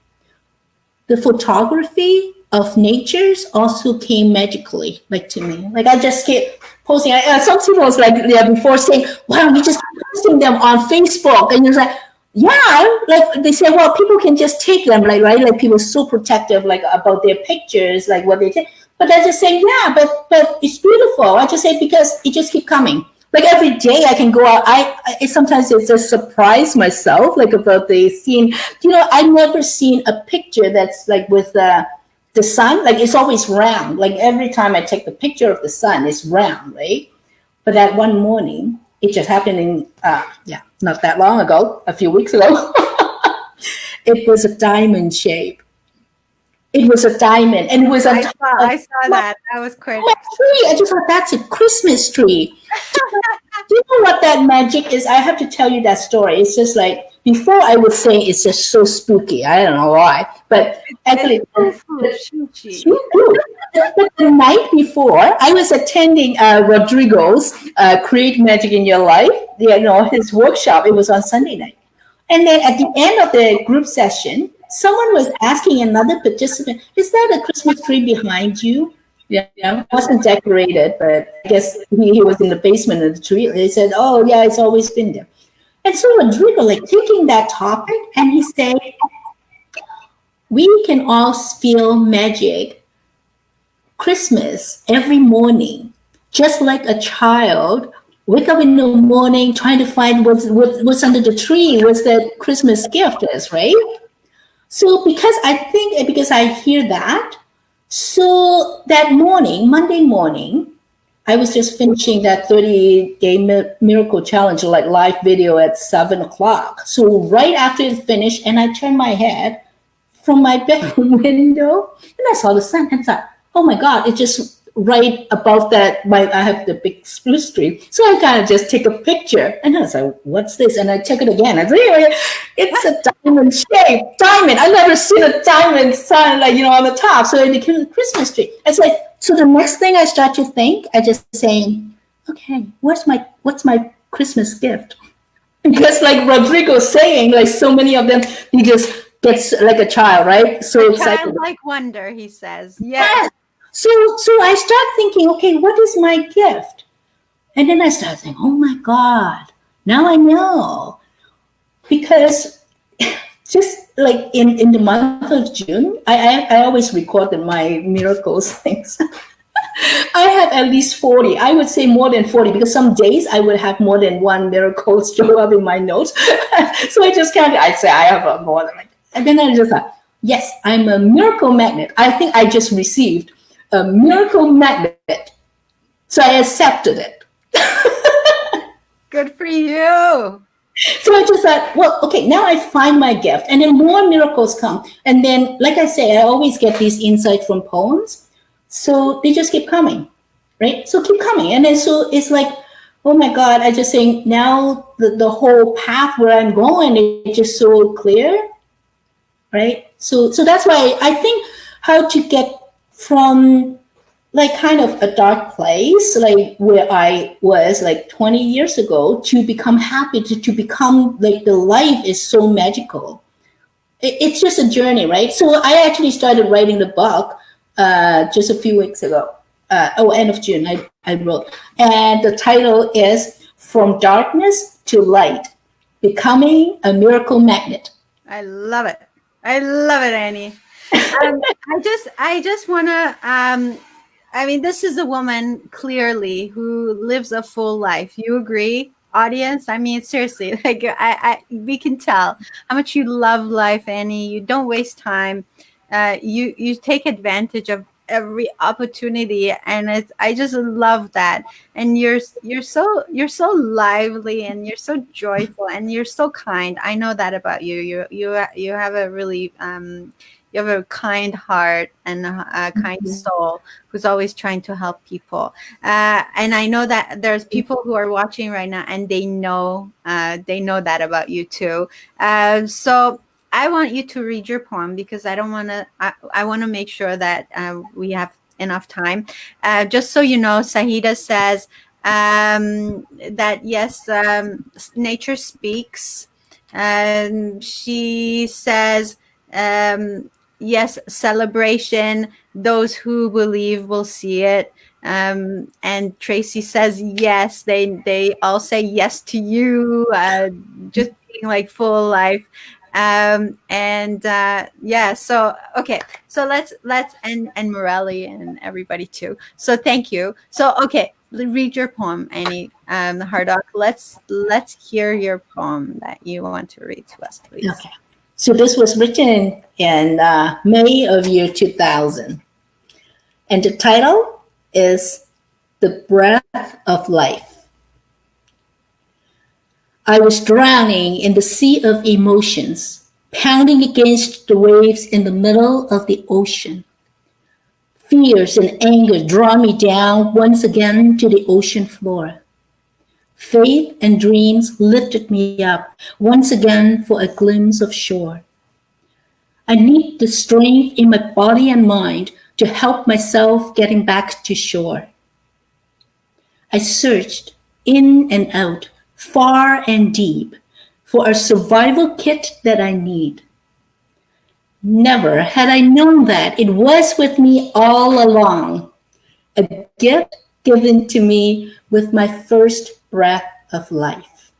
the photography of natures also came magically, like to me. Like I just keep posting. Some people was like, yeah, before saying, wow, you just keep posting them on Facebook, and you're like, yeah, like they say, well, people can just take them, like, right? Like people are so protective, like about their pictures, like what they take. But I just say, yeah, but it's beautiful. I just say, because it just keep coming. Like every day I can go out. Sometimes it's a surprise myself, like about the scene. You know, I've never seen a picture that's like with the sun. Like it's always round. Like every time I take the picture of the sun, it's round, right? But that one morning, it just happened in not that long ago, a few weeks ago. it was a diamond shape. It was a diamond, and it was on top of I saw my that. That was quick. tree. I just thought that's a Christmas tree. Do you know what that magic is? I have to tell you that story. It's just like before I would say it's just so spooky. I don't know why, but actually, It's but the night before, I was attending Rodrigo's Create Magic in Your Life. His workshop. It was on Sunday night. And then at the end of the group session, someone was asking another participant, "Is that a Christmas tree behind you?" It wasn't decorated, but I guess he was in the basement of the tree. They said, "Oh, yeah, it's always been there." And so Rodrigo, like taking that topic, and he said, "We can all feel magic Christmas every morning, just like a child wake up in the morning trying to find what's under the tree, what's the Christmas gift is, right?" So because I hear that, so that morning, Monday morning, I was just finishing that 30-day miracle challenge, like live video at 7 o'clock. So right after it finished, and I turned my head from my bedroom window, and I saw the sun, and I thought, oh my God, it just right above that, I have the big spruce tree. So I kind of just take a picture, and I was like, what's this? And I check it again. I was like, it's a diamond shape. Diamond. I've never seen a diamond sign on the top. So it became a Christmas tree. It's like, so the next thing I start to think, I just saying, okay, what's my Christmas gift? Because like Rodrigo's saying, like so many of them, he just gets like a child, right? So excited. Childlike wonder, he says. Yes. So I start thinking, okay, what is my gift? And then I start thinking, oh my God, now I know. Because just like in the month of June, I always recorded my miracles things. I have at least 40. I would say more than 40 because some days I would have more than one miracle show up in my notes. So I just counted. I'd say I have more than like, and then I just thought, yes, I'm a miracle magnet. I think I just received a miracle magnet. So I accepted it. Good for you. So I just thought, well, okay, now I find my gift. And then more miracles come. And then, like I say, I always get these insights from poems. So they just keep coming, right? So keep coming. And then so it's like, oh my God, I just think now the whole path where I'm going is just so clear, right? So that's why I think how to get from like kind of a dark place, like where I was like 20 years ago, to become happy, to become like the life is so magical. It's just a journey, right? So I actually started writing the book just a few weeks ago. End of June, I wrote. And the title is From Darkness to Light, Becoming a Miracle Magnet. I love it. I love it, Annie. I just want to, I mean, this is a woman clearly who lives a full life. You agree, audience? I mean, seriously, like we can tell how much you love life, Annie. You don't waste time. You take advantage of every opportunity, and I just love that. And you're so lively, and you're so joyful, and you're so kind. I know that about you. You have a really you have a kind heart and a kind soul who's always trying to help people. And I know that there's people who are watching right now, and they know that about you too. So I want you to read your poem because I don't want to. I want to make sure that we have enough time. Just so you know, Sahida says that yes, nature speaks. She says yes, celebration. Those who believe will see it. And Tracy says yes. They all say yes to you. Just being like full life. Yeah, so okay, so let's and Morelli and everybody too. So thank you. So okay, read your poem, Annie Hardock. Let's hear your poem that you want to read to us, please. Okay. So this was written in May of year 2000, and the title is "The Breath of Life." I was drowning in the sea of emotions, pounding against the waves in the middle of the ocean. Fears and anger draw me down once again to the ocean floor. Faith and dreams lifted me up once again for a glimpse of shore. I need the strength in my body and mind to help myself getting back to shore. I searched in and out, far and deep, for a survival kit that I need. Never had I known that it was with me all along, a gift given to me with my first breath of life.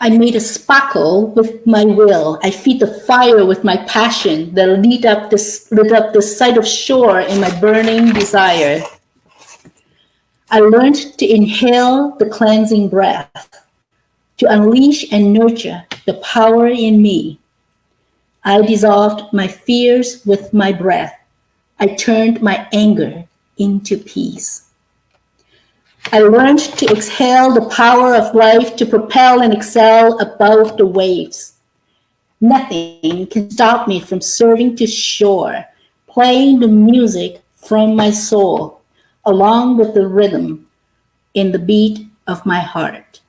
I made a sparkle with my will. I feed the fire with my passion that lit up the sight of shore in my burning desire. I learned to inhale the cleansing breath, to unleash and nurture the power in me. I dissolved my fears with my breath. I turned my anger into peace. I learned to exhale the power of life to propel and excel above the waves. Nothing can stop me from serving to shore, playing the music from my soul, along with the rhythm in the beat of my heart.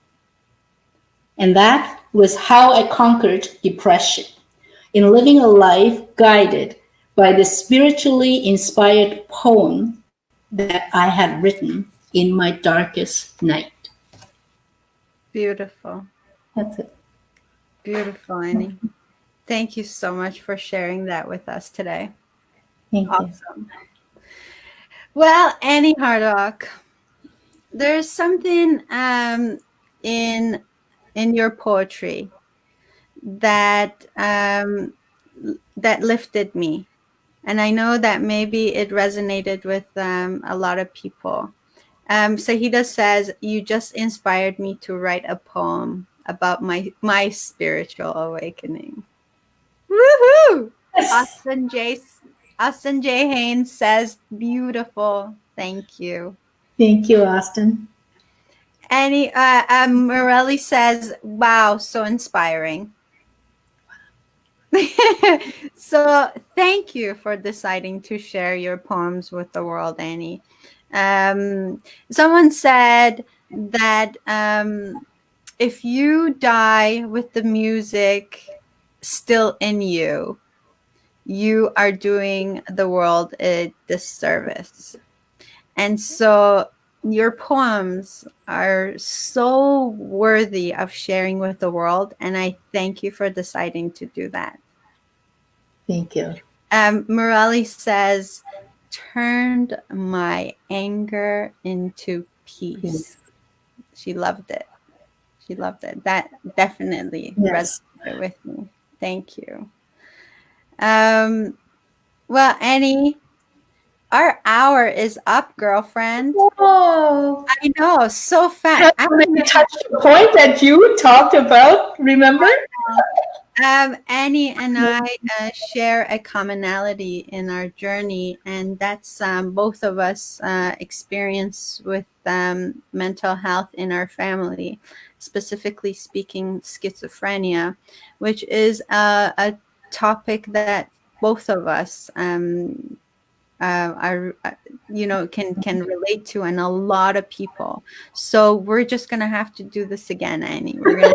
And that was how I conquered depression, in living a life guided by the spiritually inspired poem that I had written in my darkest night. Beautiful. That's it. Beautiful, Annie. Thank you so much for sharing that with us today. Thank you. Awesome. Well, Annie Hardock, there's something in your poetry that that lifted me, and I know that maybe it resonated with a lot of people. Sahida says, "You just inspired me to write a poem about my spiritual awakening." Woohoo! Yes. Austin J. Haynes says, "Beautiful. Thank you." Thank you, Austin. Annie Morelli says, "Wow, so inspiring." So thank you for deciding to share your poems with the world, Annie. Someone said that if you die with the music still in you, you are doing the world a disservice. And so your poems are so worthy of sharing with the world, and I thank you for deciding to do that. Thank you. Morelli says, "Turned my anger into peace." She loved it. She loved it. That definitely Yes. resonated with me. Thank you. Well, Annie, our hour is up, girlfriend. Oh, I know, so fast. we touched the point that you talked about, remember? Annie and I share a commonality in our journey, and that's both of us experience with mental health in our family, specifically speaking schizophrenia, which is a topic that both of us are can relate to, and a lot of people. So we're just gonna have to do this again, Annie. We're gonna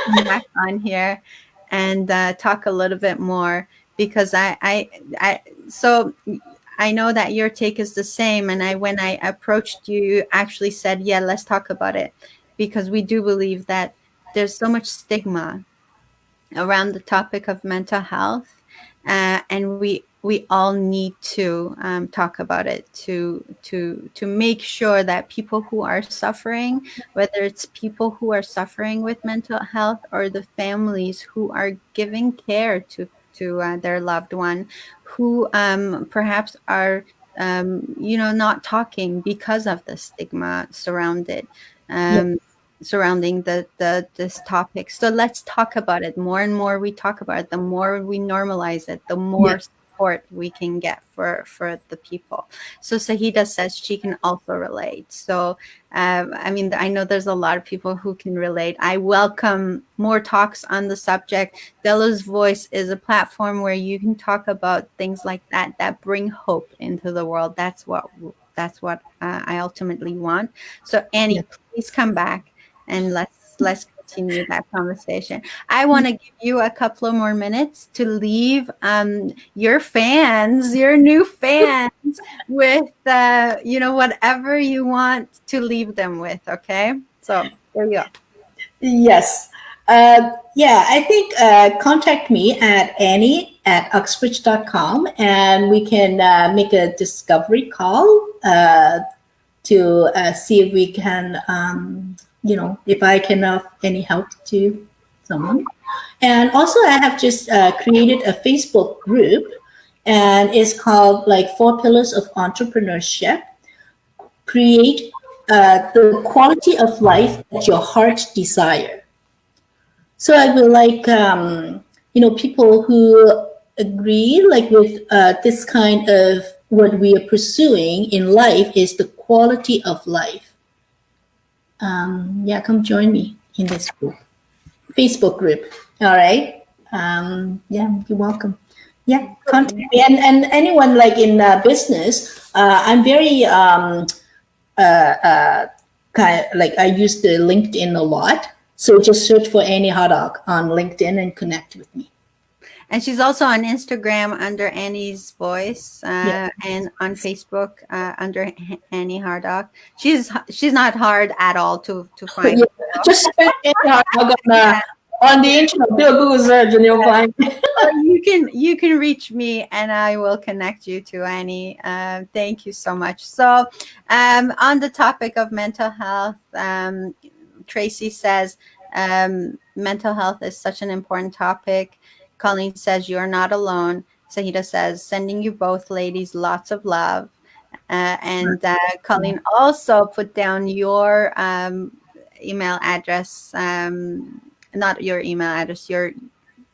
come back on here and talk a little bit more, because so I know that your take is the same, and when I approached you, you actually said, yeah, let's talk about it, because we do believe that there's so much stigma around the topic of mental health, and we all need to talk about it to make sure that people who are suffering, whether it's people who are suffering with mental health or the families who are giving care to their loved one, who perhaps are not talking because of the stigma surrounding this topic. So let's talk about it. More and more we talk about it, the more we normalize it, the more Yes. support we can get for the people. So Sahida says she can also relate. So I mean, I know there's a lot of people who can relate. I welcome more talks on the subject. Dela's Voice is a platform where you can talk about things like that bring hope into the world. That's what I ultimately want. So Yeah. Annie, please come back and let's continue that conversation. I want to give you a couple of more minutes to leave your fans, your new fans, with whatever you want to leave them with. Okay, so there you go. Yes. Yeah, I think contact me at Annie@uxbridge.com, and we can make a discovery call to see if we can, if I can of any help to someone. And also, I have just created a Facebook group, and it's called like Four Pillars of Entrepreneurship. Create the quality of life that your heart desire. So I would like, people who agree like with this kind of what we are pursuing in life is the quality of life. Yeah, come join me in this group, Facebook group. All right. Yeah, you're welcome. Yeah, contact me, and anyone like in business. I'm very kind of like I use the LinkedIn a lot. So just search for Annie Hardock on LinkedIn and connect with me. And she's also on Instagram under Annie's Voice, Yeah. and on Facebook under Annie Hardock. She's not hard at all to find. Yeah. Just search Annie Hardock on the internet. Do a Google search and you'll find. Or you can reach me and I will connect you to Annie. Thank you so much. So on the topic of mental health, Tracy says mental health is such an important topic. Colleen says you're not alone. Sahida says sending you both ladies lots of love. And Colleen also put down your email address, not your email address, your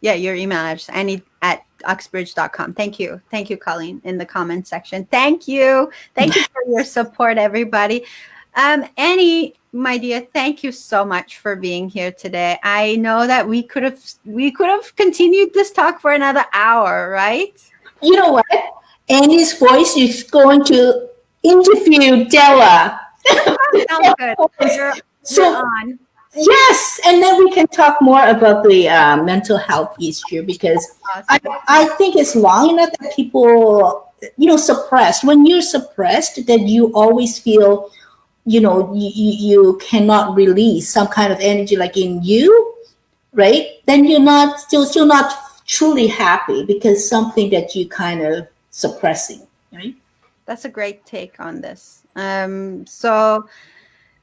email address, Annie@uxbridge.com. Thank you, Colleen, in the comment section. Thank you for your support, everybody. Annie, my dear, thank you so much for being here today. I know that we could have continued this talk for another hour, right? You know what? Annie's Voice is going to interview Dela. Sounds good. You're So on. yes, and then we can talk more about the mental health issue because I, Awesome. I think it's long enough that people, suppressed. When you're suppressed, that you always feel, you cannot release some kind of energy like in you, right? Then you're not still not truly happy because something that you kind of suppressing, right? That's a great take on this. So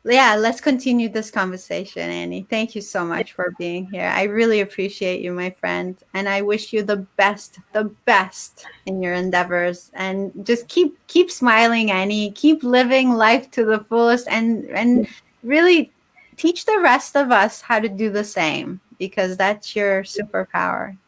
yeah, let's continue this conversation, Annie. Thank you so much for being here. I really appreciate you, my friend, and I wish you the best in your endeavors. And just keep smiling, Annie. Keep living life to the fullest, and really teach the rest of us how to do the same, because that's your superpower.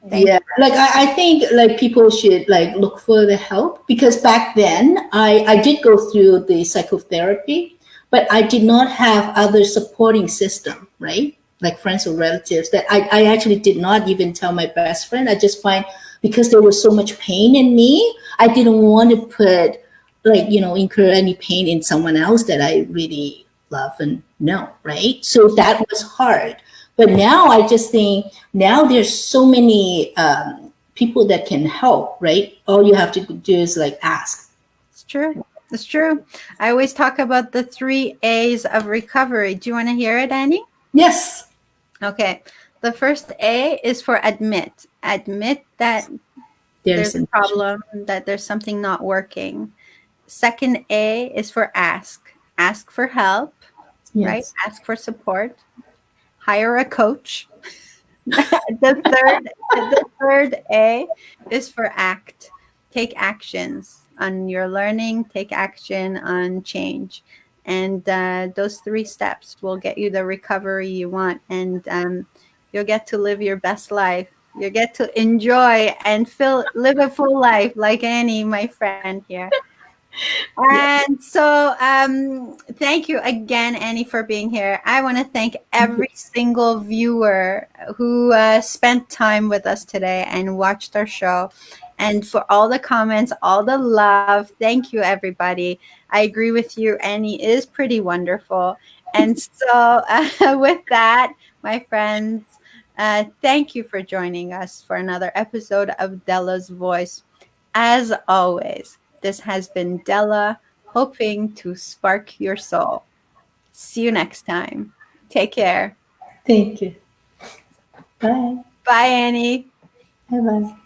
Thank Yeah, like I think like people should like look for the help because back then I did go through the psychotherapy, but I did not have other supporting system, right? Like friends or relatives that I actually did not even tell my best friend. I just find because there was so much pain in me, I didn't want to put like, incur any pain in someone else that I really love and know, right? So that was hard. But now I just think now there's so many people that can help, right? All you have to do is like ask. It's true. It's true. I always talk about the 3 A's of recovery. Do you want to hear it, Annie? Yes. Okay. The first A is for admit. Admit that there's a an problem, that there's something not working. Second A is for ask. Ask for help, right? yes. Ask for support. Hire a coach. The third A is for act. Take actions on your learning, take action on change. And those 3 steps will get you the recovery you want. And you'll get to live your best life You get to enjoy and live a full life like Annie, my friend here. Yeah. And so, thank you again, Annie, for being here. I want to thank every single viewer who spent time with us today and watched our show. And for all the comments, all the love, thank you, everybody. I agree with you. Annie is pretty wonderful. And so, with that, my friends, thank you for joining us for another episode of Della's Voice. As always, this has been Della, hoping to spark your soul. See you next time. Take care. Thank you. Bye. Bye, Annie. Bye bye.